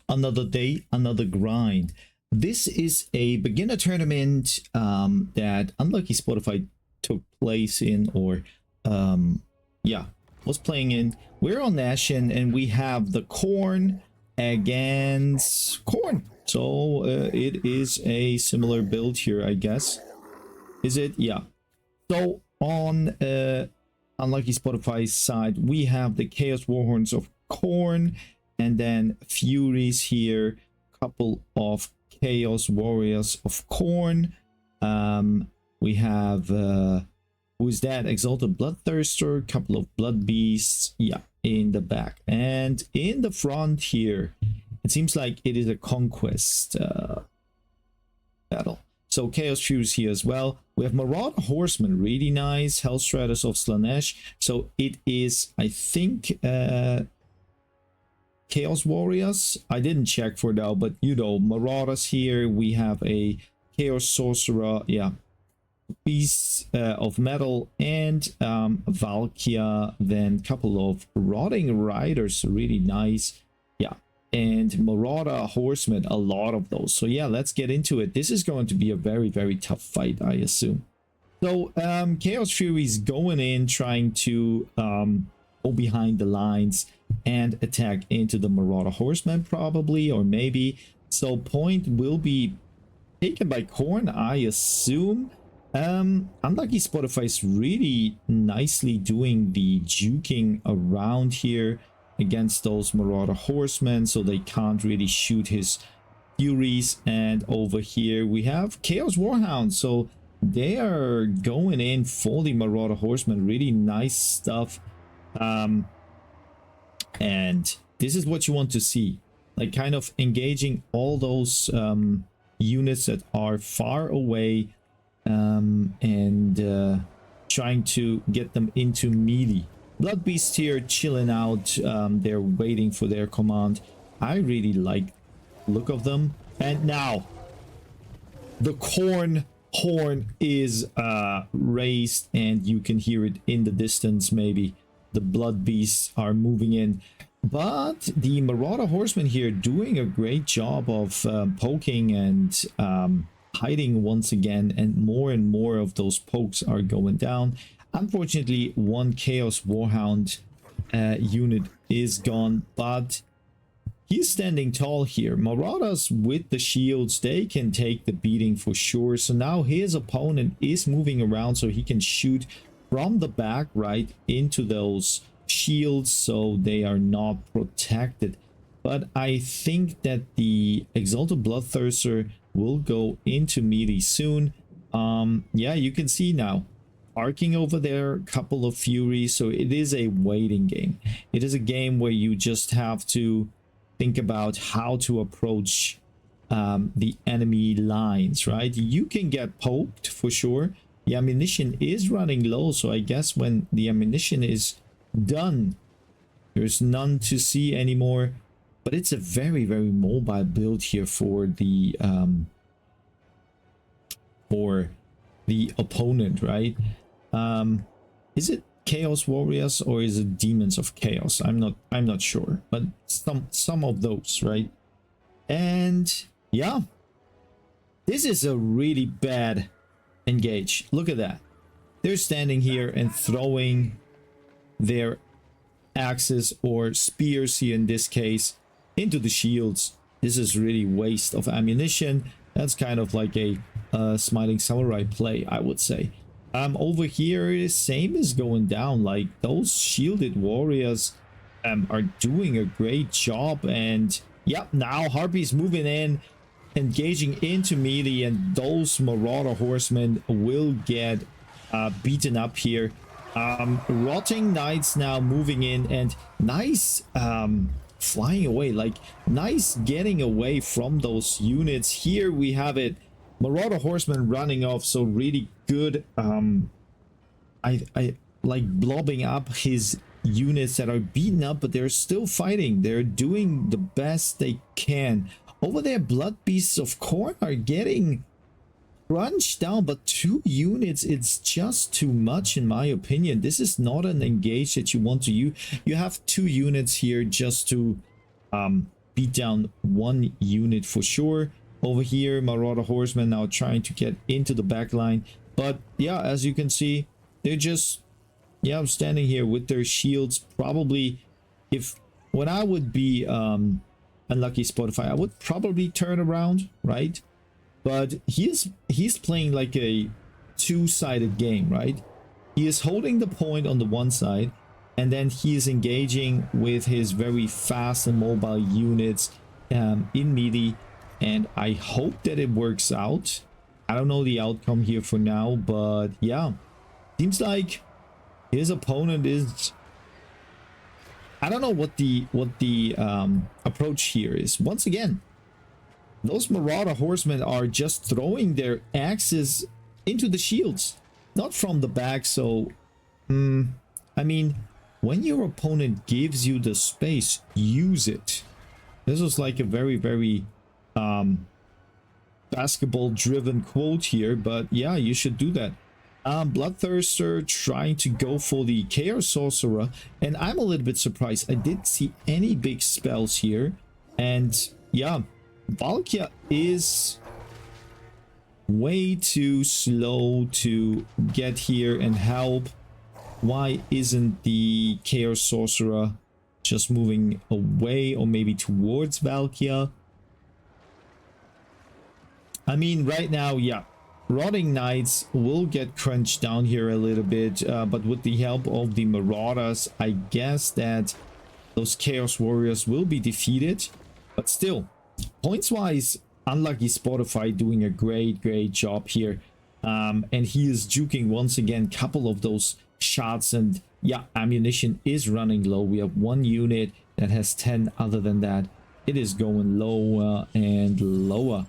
Another day, another grind. This is a beginner tournament that Unlucky Spotify took place in, or yeah, was playing in. We're on Nation and we have the Khorne against Khorne. So it is a similar build here, I guess. Is it? Yeah. So on Unlucky Spotify's side, we have the Chaos Warhorns of Khorne, and then Furies here, couple of Chaos Warriors of Khorne. We have who's that? Exalted Bloodthirster, couple of Blood Beasts, yeah, in the back. And in the front here, it seems like it is a conquest battle. So Chaos Furies here as well. We have Marauder Horsemen, really nice. Hellstriders of Slaanesh. So it is, I think, Chaos Warriors. I didn't check for now, but you know, Marauders here. We have a Chaos Sorcerer, yeah, Beasts of Metal, and Valkia. Then couple of Rotting Riders, really nice, yeah, and Marauder Horsemen, a lot of those. So yeah, let's get into it. This is going to be a very, very tough fight, I assume. So Chaos Furies going in, trying to go behind the lines and attack into the Marauder Horsemen, probably, or maybe. So point will be taken by Khorne, I assume. Unlucky Spotify is really nicely doing the juking around here against those Marauder Horsemen, so they can't really shoot his Furies. And over here we have Chaos Warhounds, so they are going in for the Marauder Horsemen. Really nice stuff. And this is what you want to see, like kind of engaging all those units that are far away, and trying to get them into melee. Blood Beast here chilling out, they're waiting for their command. I really like the look of them. And now the Khorne horn is raised, and you can hear it in the distance. Maybe the Blood Beasts are moving in, but the Marauder Horsemen here doing a great job of poking and hiding once again, and more of those pokes are going down. Unfortunately, one Chaos Warhound unit is gone, but he's standing tall here. Marauders with the shields, they can take the beating for sure. So now his opponent is moving around, so he can shoot from the back right into those shields, so they are not protected. But I think that the Exalted Bloodthirster will go into melee soon. Yeah, you can see now arcing over there, couple of Furies. So it is a waiting game. It is a game where you just have to think about how to approach the enemy lines, right? You can get poked for sure. The ammunition is running low, so I guess when the ammunition is done, there's none to see anymore. But it's a very, very mobile build here for the opponent, right? Is it Chaos Warriors or is it Demons of Chaos? I'm not sure, but some of those, right? And yeah, this is a really bad engage. Look at that. They're standing here and throwing their axes or spears here in this case into the shields. This is really waste of ammunition. That's kind of like a Smiling Samurai play, I would say. Over here, the same is going down. Like, those shielded warriors are doing a great job. And yeah, now Harpy's moving in, engaging into melee, and those Marauder Horsemen will get beaten up here. Rotting Knights now moving in, and nice flying away, like nice getting away from those units. Here we have it, Marauder Horsemen running off, so really good. I like blobbing up his units that are beaten up, but they're still fighting. They're doing the best they can. Over there, Blood Beasts of Khorne are getting crunched down, but 2 units, it's just too much in my opinion. This is not an engage that you want to use. You have 2 units here just to beat down one unit for sure. Over here, Marauder Horsemen now trying to get into the back line. But yeah, as you can see, they're just, yeah, standing here with their shields. Probably, when I would be Unlucky Spotify, I would probably turn around, right? But he's playing like a two-sided game, right? He is holding the point on the one side, and then he is engaging with his very fast and mobile units in melee. And I hope that it works out. I don't know the outcome here for now, but yeah, seems like his opponent is, I don't know what the approach here is. Once again, those Marauder Horsemen are just throwing their axes into the shields, not from the back. So I mean, when your opponent gives you the space, use it. This was like a very basketball driven quote here, but yeah, you should do that. Bloodthirster trying to go for the Chaos Sorcerer, and I'm a little bit surprised. I didn't see any big spells here, and yeah, Valkia is way too slow to get here and help. Why isn't the Chaos Sorcerer just moving away or maybe towards Valkia? I mean, right now, yeah, Rotting Knights will get crunched down here a little bit, but with the help of the Marauders, I guess that those Chaos Warriors will be defeated. But still, points-wise, Unlucky Spotify doing a great job here. And he is juking once again, couple of those shots, and yeah, ammunition is running low. We have one unit that has 10. Other than that, it is going lower and lower.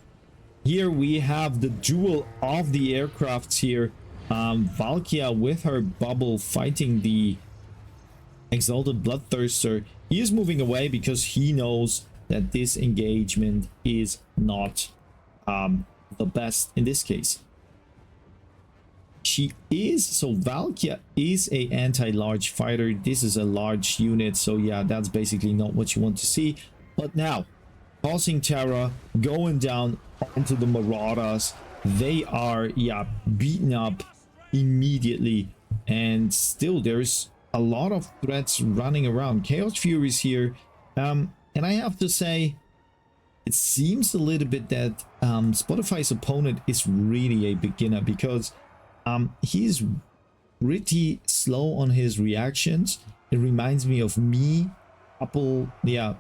Here we have the duel of the aircrafts here. Valkia with her bubble fighting the Exalted Bloodthirster. He is moving away because he knows that this engagement is not the best in this case. So Valkia is a anti-large fighter. This is a large unit, so yeah, that's basically not what you want to see. But now, causing terror, going down onto the Marauders. They are, yeah, beaten up immediately, and still there's a lot of threats running around. Chaos Furies here, and I have to say, it seems a little bit that Spotify's opponent is really a beginner, because he's pretty slow on his reactions. It reminds me of me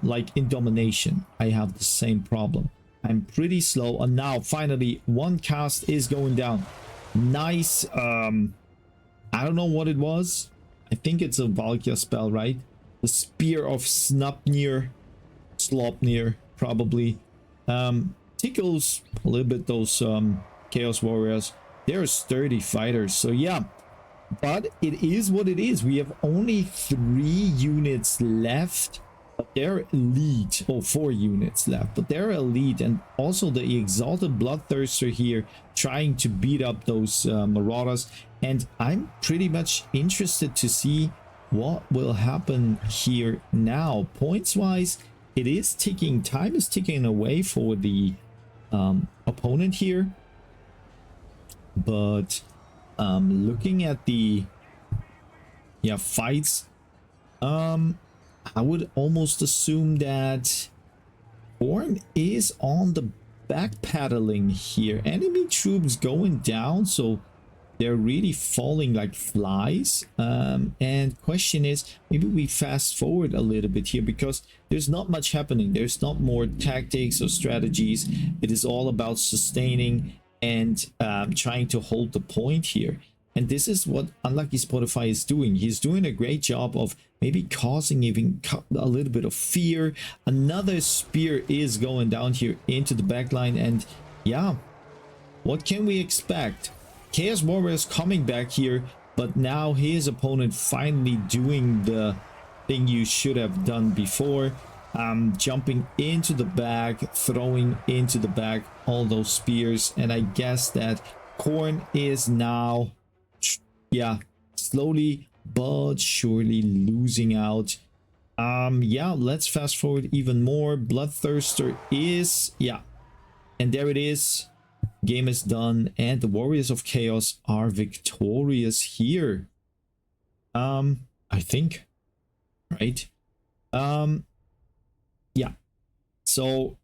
like in Domination. I have the same problem. I'm pretty slow, and now finally one cast is going down. Nice. I don't know what it was. I think it's a Valkia spell, right? The Spear of Slopnir, probably. Tickles a little bit those Chaos Warriors. They're sturdy fighters, so yeah. But it is what it is. We have only 3 units left, but they're elite. Oh, 4 units left, but they're elite. And also the Exalted Bloodthirster here trying to beat up those Marauders. And I'm pretty much interested to see what will happen here now. Points wise, it is ticking. Time is ticking away for the opponent here. But looking at the fights, I would almost assume that Khorne is on the backpedaling here. Enemy troops going down, so they're really falling like flies. And question is, maybe we fast forward a little bit here, because there's not much happening. There's not more tactics or strategies. It is all about sustaining and trying to hold the point here. And this is what Unlucky Spotify is doing. He's doing a great job of maybe causing even a little bit of fear. Another spear is going down here into the backline, and yeah, what can we expect? Chaos Warriors coming back here, but now his opponent finally doing the thing you should have done before. Jumping into the back, throwing into the back all those spears, and I guess that Khorne is now, yeah, slowly but surely losing out. Yeah, let's fast forward even more. Bloodthirster is, yeah, and there it is. Game is done, and the Warriors of Chaos are victorious here. I think, right? Yeah. So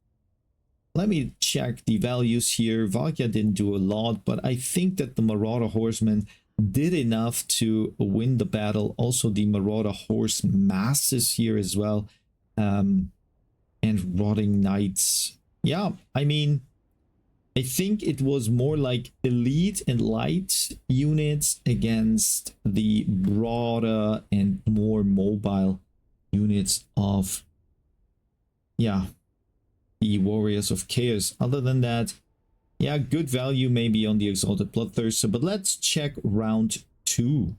let me check the values here. Valkia didn't do a lot, but I think that the Marauder Horsemen did enough to win the battle. Also, the Marauder Horse masses here as well. And Rotting Knights. Yeah, I mean, I think it was more like elite and light units against the broader and more mobile units of, yeah, the Warriors of Chaos. Other than that, yeah, good value maybe on the Exalted Bloodthirster, but let's check round 2.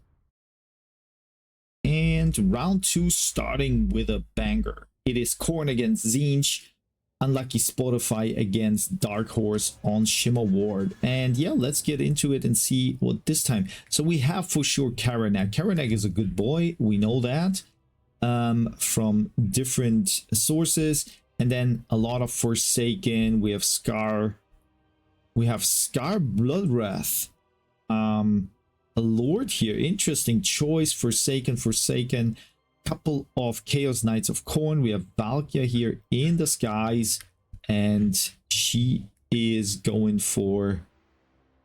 And round 2 starting with a banger. It is Khorne against Tzeentch. Unlucky Spotify against Dark Horse on Shimmer Ward. And yeah, let's get into it and see what this time. So we have for sure Karanak. Karanak is a good boy. We know that from different sources. And then a lot of Forsaken. We have Scar. We have Scar Bloodwrath. A Lord here. Interesting choice. Forsaken. Couple of Chaos Knights of Khorne. We have Valkia here in the skies, and she is going for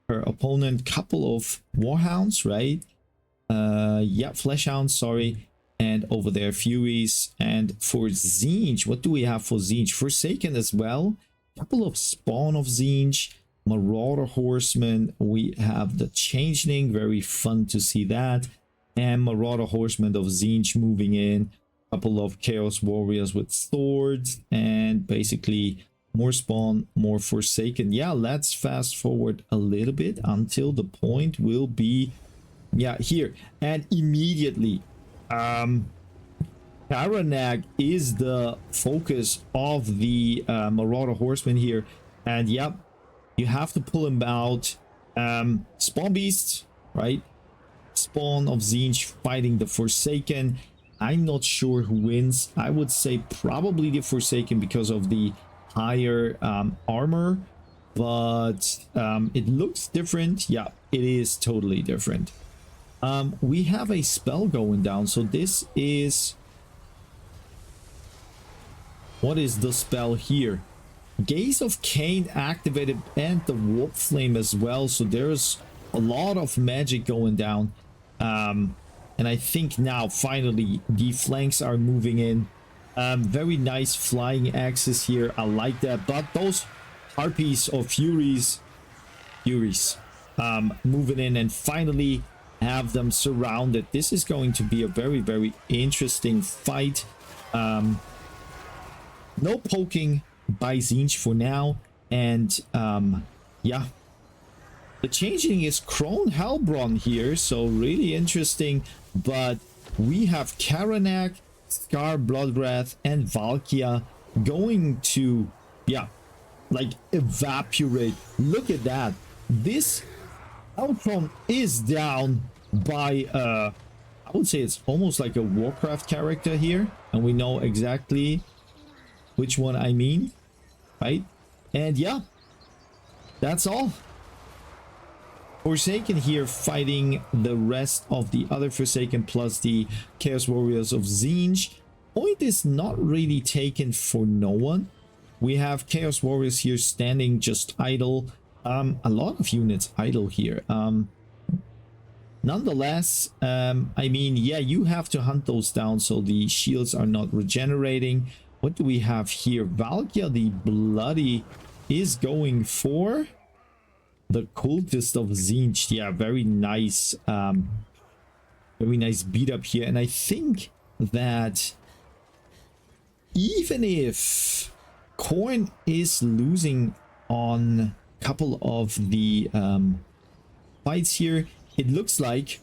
her opponent. Couple of Warhounds, right? Yeah, Fleshhounds, sorry. And over there, Furies. And for Tzeentch, what do we have for Tzeentch? Forsaken as well. Couple of Spawn of Tzeentch. Marauder Horsemen. We have the Changeling. Very fun to see that. And Marauder Horsemen of Tzeentch moving in. Couple of Chaos Warriors with swords. And basically more Spawn, more Forsaken. Yeah, let's fast forward a little bit until the point will be, yeah, here. And immediately, Karanak is the focus of the Marauder Horsemen here. And yep, you have to pull him out. Spawn Beasts, right? Spawn of Tzeentch fighting the Forsaken. I'm not sure who wins. I would say probably the Forsaken because of the higher armor, but it looks different. Yeah, it is totally different. We have a spell going down, so this is, what is the spell here? Gaze of Cain activated, and the Warp Flame as well, so there's a lot of magic going down. And I think now finally the flanks are moving in. Very nice flying axis here. I like that. But those Harpies or Furies moving in and finally have them surrounded. This is going to be a very, very interesting fight. No poking by Tzeentch for now. And yeah. The Changeling is Crone Helbron here, so really interesting. But we have Karanak, Scar Bloodwrath, and Valkia going to, yeah, like evaporate. Look at that. This Helbron is down by, I would say it's almost like a Warcraft character here. And we know exactly which one I mean, right? And yeah, that's all. Forsaken here fighting the rest of the other Forsaken plus the Chaos Warriors of Tzeentch. Point is not really taken for no one. We have Chaos Warriors here standing just idle. A lot of units idle here. Nonetheless, I mean, yeah, you have to hunt those down so the shields are not regenerating. What do we have here? Valkia the Bloody is going for the Cultist of Tzeentch. Yeah, very nice beat up here. And I think that even if Khorne is losing on a couple of the fights here, it looks like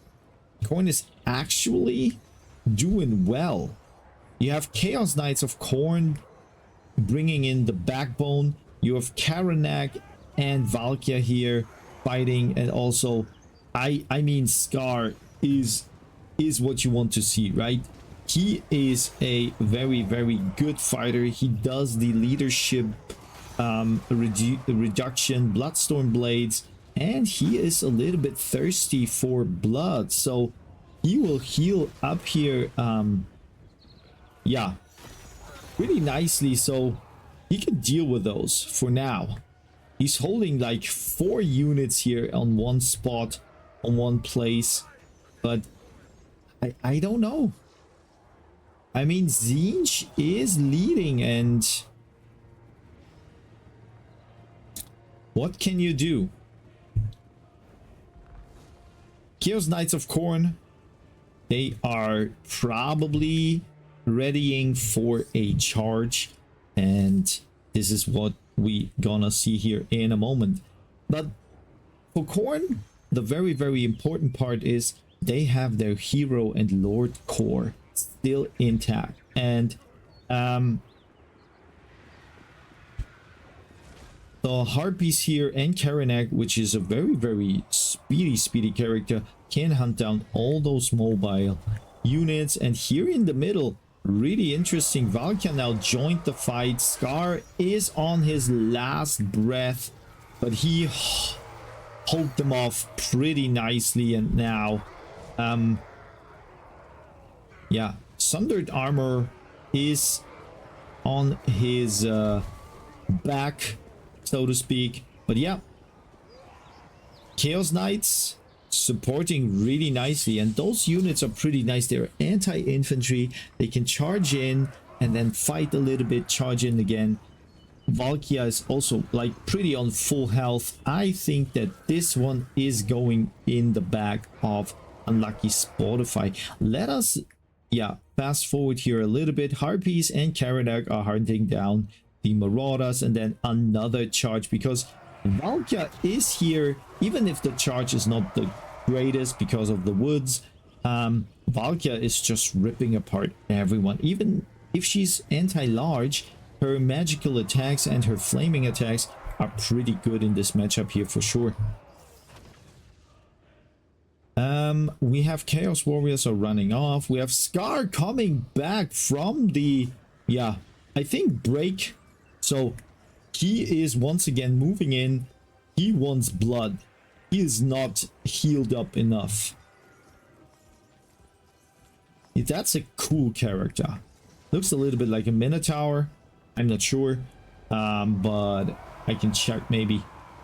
Khorne is actually doing well. You have Chaos Knights of Khorne bringing in the backbone. You have Karanak and Valkia here fighting, and also I mean Scar is what you want to see, right? He is a very, very good fighter. He does the leadership reduction, Bloodstorm Blades, and he is a little bit thirsty for blood. So he will heal up here, yeah, pretty nicely. So he can deal with those for now. He's holding like 4 units here on one spot, on one place, but I don't know. I mean, Tzeentch is leading, and what can you do? Chaos Knights of Khorne, they are probably readying for a charge, and this is what we gonna see here in a moment. But for Khorne, the very, very important part is they have their hero and lord core still intact, and the Harpies here and Karanak, which is a very, very speedy character, can hunt down all those mobile units. And here in the middle, really interesting, Valkia now joined the fight. Scar is on his last breath, but he hold them off pretty nicely. And now yeah, Sundered Armor is on his back, so to speak. But yeah, Chaos Knights supporting really nicely, and those units are pretty nice. They're anti-infantry, they can charge in and then fight a little bit, charge in again. Valkia is also like pretty on full health. I think that this one is going in the back of Unlucky Spotify. Let us, yeah, fast forward here a little bit. Harpies and Karanak are hunting down the Marauders, and then another charge, because Valkia is here, even if the charge is not the greatest because of the woods. Valkia is just ripping apart everyone. Even if she's anti-large, her magical attacks and her flaming attacks are pretty good in this matchup here for sure. We have Chaos Warriors are running off. We have Scar coming back from the, yeah, I think break. So he is once again moving in. He wants blood. He is not healed up enough. That's a cool character. Looks a little bit like a Minotaur. I'm not sure. But I can check maybe.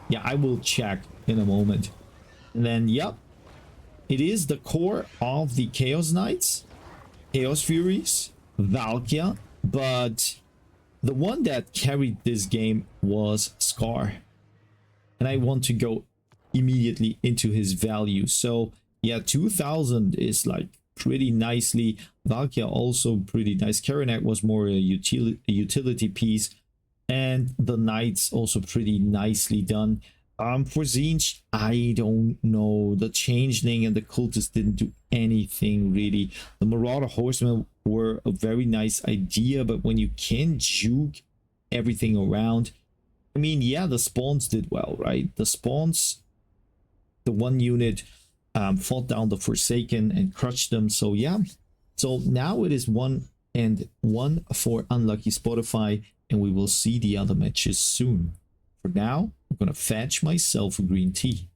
Yeah, I will check in a moment. And then, yep. It is the core of the Chaos Knights, Chaos Furies, Valkia, but the one that carried this game was Scar. And I want to go immediately into his value. So yeah, 2000 is like pretty nicely. Valkia also pretty nice. Karanak was more a utility piece. And the Knights also pretty nicely done. For Tzeentch, I don't know. The Changeling and the Cultists didn't do anything really. The Marauder Horsemen were a very nice idea, but when you can juke everything around, I mean, yeah, the Spawns did well, right? The Spawns, the one unit fought down the Forsaken and crushed them. So yeah, so now it is 1-1 for Unlucky Spotify, and we will see the other matches soon. For now, I'm gonna fetch myself a green tea.